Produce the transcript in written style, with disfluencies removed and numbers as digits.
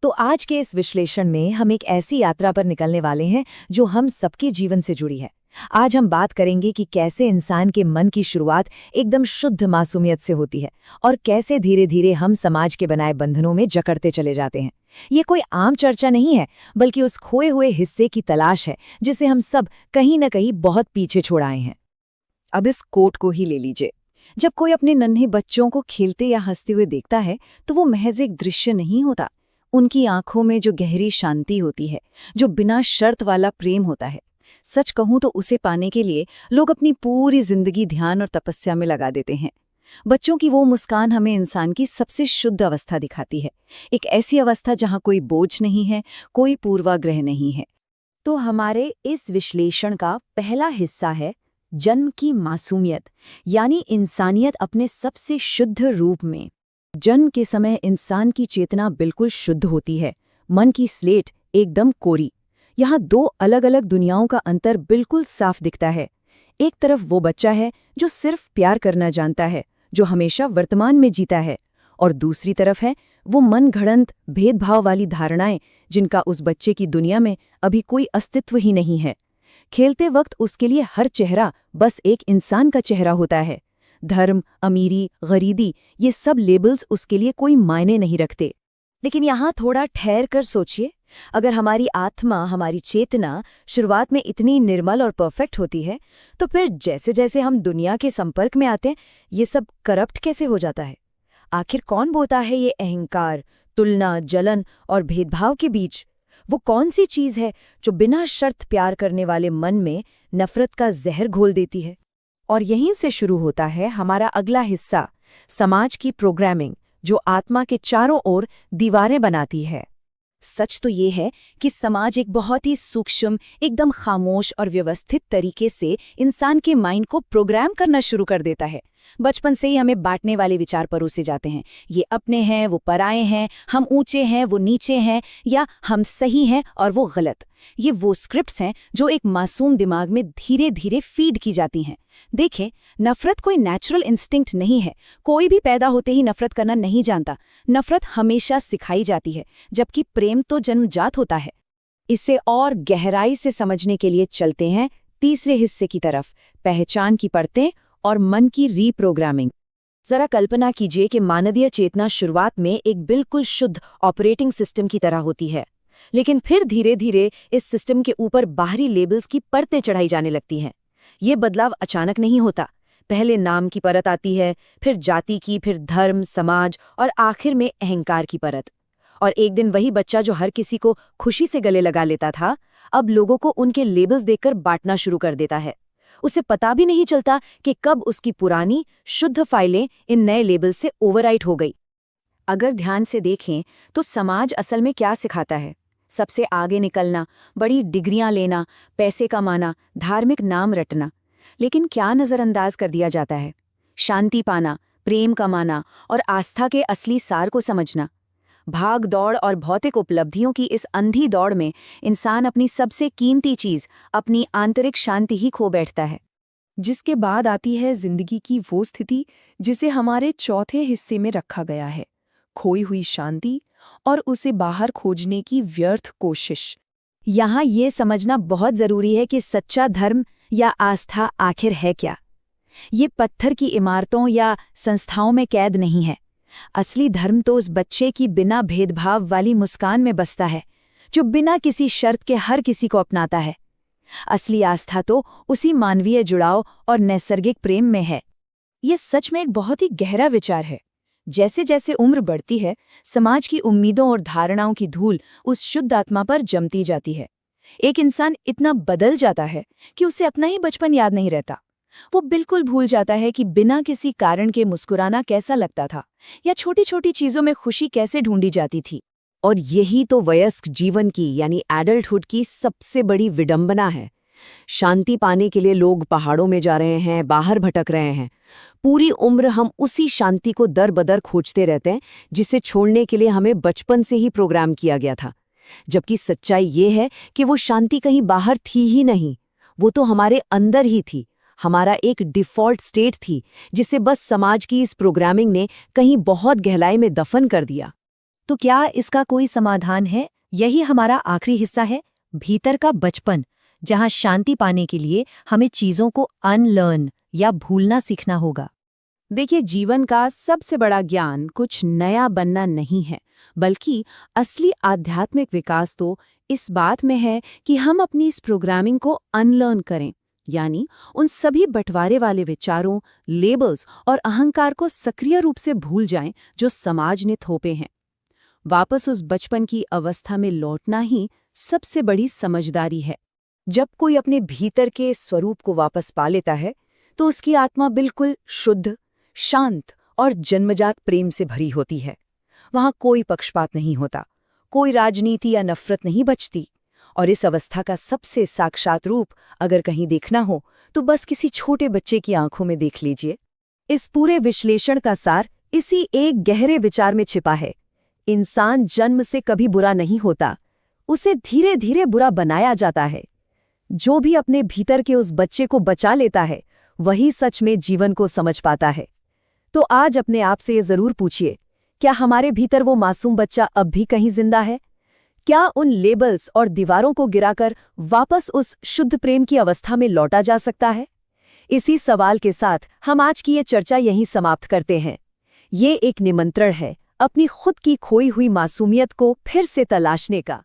तो आज के इस विश्लेषण में हम एक ऐसी यात्रा पर निकलने वाले हैं जो हम सबके जीवन से जुड़ी है। आज हम बात करेंगे कि कैसे इंसान के मन की शुरुआत एकदम शुद्ध मासूमियत से होती है और कैसे धीरे धीरे हम समाज के बनाए बंधनों में जकड़ते चले जाते हैं। ये कोई आम चर्चा नहीं है, बल्कि उस खोए हुए हिस्से की तलाश है जिसे हम सब कहीं न कहीं बहुत पीछे छोड़ आए हैं। अब इस कोट को ही ले लीजिए। जब कोई अपने नन्हे बच्चों को खेलते या हंसते हुए देखता है तो वो महज एक दृश्य नहीं होता। उनकी आंखों में जो गहरी शांति होती है, जो बिना शर्त वाला प्रेम होता है, सच कहूं तो उसे पाने के लिए लोग अपनी पूरी जिंदगी ध्यान और तपस्या में लगा देते हैं। बच्चों की वो मुस्कान हमें इंसान की सबसे शुद्ध अवस्था दिखाती है, एक ऐसी अवस्था जहां कोई बोझ नहीं है, कोई पूर्वाग्रह नहीं है। तो हमारे इस विश्लेषण का पहला हिस्सा है जन्म की मासूमियत, यानी इंसानियत अपने सबसे शुद्ध रूप में। जन्म के समय इंसान की चेतना बिल्कुल शुद्ध होती है, मन की स्लेट एकदम कोरी। यहाँ दो अलग अलग दुनियाओं का अंतर बिल्कुल साफ दिखता है। एक तरफ वो बच्चा है जो सिर्फ प्यार करना जानता है, जो हमेशा वर्तमान में जीता है, और दूसरी तरफ है वो मन घड़ंत भेदभाव वाली धारणाएं जिनका उस बच्चे की दुनिया में अभी कोई अस्तित्व ही नहीं है। खेलते वक्त उसके लिए हर चेहरा बस एक इंसान का चेहरा होता है। धर्म, अमीरी, गरीबी, ये सब लेबल्स उसके लिए कोई मायने नहीं रखते। लेकिन यहाँ थोड़ा ठहर कर सोचिए, अगर हमारी आत्मा, हमारी चेतना शुरुआत में इतनी निर्मल और परफेक्ट होती है, तो फिर जैसे जैसे हम दुनिया के संपर्क में आते हैं, ये सब करप्ट कैसे हो जाता है? आखिर कौन बोता है ये अहंकार, तुलना, जलन और भेदभाव के बीच? वो कौन सी चीज है जो बिना शर्त प्यार करने वाले मन में नफरत का जहर घोल देती है? और यहीं से शुरू होता है हमारा अगला हिस्सा, समाज की प्रोग्रामिंग, जो आत्मा के चारों ओर दीवारें बनाती है। सच तो ये है कि समाज एक बहुत ही सूक्ष्म, एकदम खामोश और व्यवस्थित तरीके से इंसान के माइंड को प्रोग्राम करना शुरू कर देता है। बचपन से ही हमें बांटने वाले विचार परोसे जाते हैं। ये अपने हैं, वो पराए हैं, हम ऊंचे हैं, वो नीचे हैं, या हम सही हैं और वो गलत। ये वो स्क्रिप्ट्स हैं जो एक मासूम दिमाग में धीरे धीरे फीड की जाती हैं। देखें, नफरत कोई नेचुरल इंस्टिंक्ट नहीं है। कोई भी पैदा होते ही नफरत करना नहीं जानता। नफरत हमेशा सिखाई जाती है, जबकि प्रेम तो जन्मजात होता है। इसे और गहराई से समझने के लिए चलते हैं तीसरे हिस्से की तरफ, पहचान की परतें और मन की रीप्रोग्रामिंग। जरा कल्पना कीजिए कि मानवीय चेतना शुरुआत में एक बिल्कुल शुद्ध ऑपरेटिंग सिस्टम की तरह होती है, लेकिन फिर धीरे धीरे इस सिस्टम के ऊपर बाहरी लेबल्स की परतें चढ़ाई जाने लगती हैं। ये बदलाव अचानक नहीं होता। पहले नाम की परत आती है, फिर जाति की, फिर धर्म, समाज और आखिर में अहंकार की परत। और एक दिन वही बच्चा जो हर किसी को खुशी से गले लगा लेता था, अब लोगों को उनके लेबल्स देखकर बांटना शुरू कर देता है। उसे पता भी नहीं चलता कि कब उसकी पुरानी शुद्ध फाइलें इन नए लेबल से ओवरराइट हो गई। अगर ध्यान से देखें तो समाज असल में क्या सिखाता है? सबसे आगे निकलना, बड़ी डिग्रियां लेना, पैसे कमाना, धार्मिक नाम रटना। लेकिन क्या नज़रअंदाज कर दिया जाता है? शांति पाना, प्रेम कमाना और आस्था के असली सार को समझना। भाग दौड़ और भौतिक उपलब्धियों की इस अंधी दौड़ में इंसान अपनी सबसे कीमती चीज, अपनी आंतरिक शांति ही खो बैठता है। जिसके बाद आती है जिंदगी की वो स्थिति जिसे हमारे चौथे हिस्से में रखा गया है, खोई हुई शांति और उसे बाहर खोजने की व्यर्थ कोशिश। यहाँ ये समझना बहुत जरूरी है कि सच्चा धर्म या आस्था आखिर है क्या। ये पत्थर की इमारतों या संस्थाओं में कैद नहीं है। असली धर्म तो उस बच्चे की बिना भेदभाव वाली मुस्कान में बसता है, जो बिना किसी शर्त के हर किसी को अपनाता है। असली आस्था तो उसी मानवीय जुड़ाव और नैसर्गिक प्रेम में है। ये सच में एक बहुत ही गहरा विचार है। जैसे जैसे उम्र बढ़ती है, समाज की उम्मीदों और धारणाओं की धूल उस शुद्ध आत्मा पर जमती जाती है। एक इंसान इतना बदल जाता है कि उसे अपना ही बचपन याद नहीं रहता। वो बिल्कुल भूल जाता है कि बिना किसी कारण के मुस्कुराना कैसा लगता था, या छोटी छोटी चीजों में खुशी कैसे ढूंढी जाती थी। और यही तो वयस्क जीवन की, यानी एडल्टहुड की सबसे बड़ी विडंबना है। शांति पाने के लिए लोग पहाड़ों में जा रहे हैं, बाहर भटक रहे हैं। पूरी उम्र हम उसी शांति को दर बदर खोजते रहते हैं जिसे छोड़ने के लिए हमें बचपन से ही प्रोग्राम किया गया था। जबकि सच्चाई ये है कि वो शांति कहीं बाहर थी ही नहीं, वो तो हमारे अंदर ही थी। हमारा एक डिफ़ॉल्ट स्टेट थी जिसे बस समाज की इस प्रोग्रामिंग ने कहीं बहुत गहराई में दफन कर दिया। तो क्या इसका कोई समाधान है? यही हमारा आखिरी हिस्सा है, भीतर का बचपन, जहां शांति पाने के लिए हमें चीजों को अनलर्न या भूलना सीखना होगा। देखिए, जीवन का सबसे बड़ा ज्ञान कुछ नया बनना नहीं है, बल्कि असली आध्यात्मिक विकास तो इस बात में है कि हम अपनी इस प्रोग्रामिंग को अनलर्न करें, यानी उन सभी बंटवारे वाले विचारों, लेबल्स और अहंकार को सक्रिय रूप से भूल जाएं जो समाज ने थोपे हैं। वापस उस बचपन की अवस्था में लौटना ही सबसे बड़ी समझदारी है। जब कोई अपने भीतर के स्वरूप को वापस पा लेता है तो उसकी आत्मा बिल्कुल शुद्ध, शांत और जन्मजात प्रेम से भरी होती है। वहां कोई पक्षपात नहीं होता, कोई राजनीति या नफरत नहीं बचती। और इस अवस्था का सबसे साक्षात रूप अगर कहीं देखना हो तो बस किसी छोटे बच्चे की आंखों में देख लीजिए। इस पूरे विश्लेषण का सार इसी एक गहरे विचार में छिपा है। इंसान जन्म से कभी बुरा नहीं होता, उसे धीरे धीरे बुरा बनाया जाता है। जो भी अपने भीतर के उस बच्चे को बचा लेता है, वही सच में जीवन को समझ पाता है। तो आज अपने आप से ये जरूर पूछिए, क्या हमारे भीतर वो मासूम बच्चा अब भी कहीं जिंदा है? क्या उन लेबल्स और दीवारों को गिराकर वापस उस शुद्ध प्रेम की अवस्था में लौटा जा सकता है? इसी सवाल के साथ हम आज की ये चर्चा यहीं समाप्त करते हैं। ये एक निमंत्रण है अपनी खुद की खोई हुई मासूमियत को फिर से तलाशने का।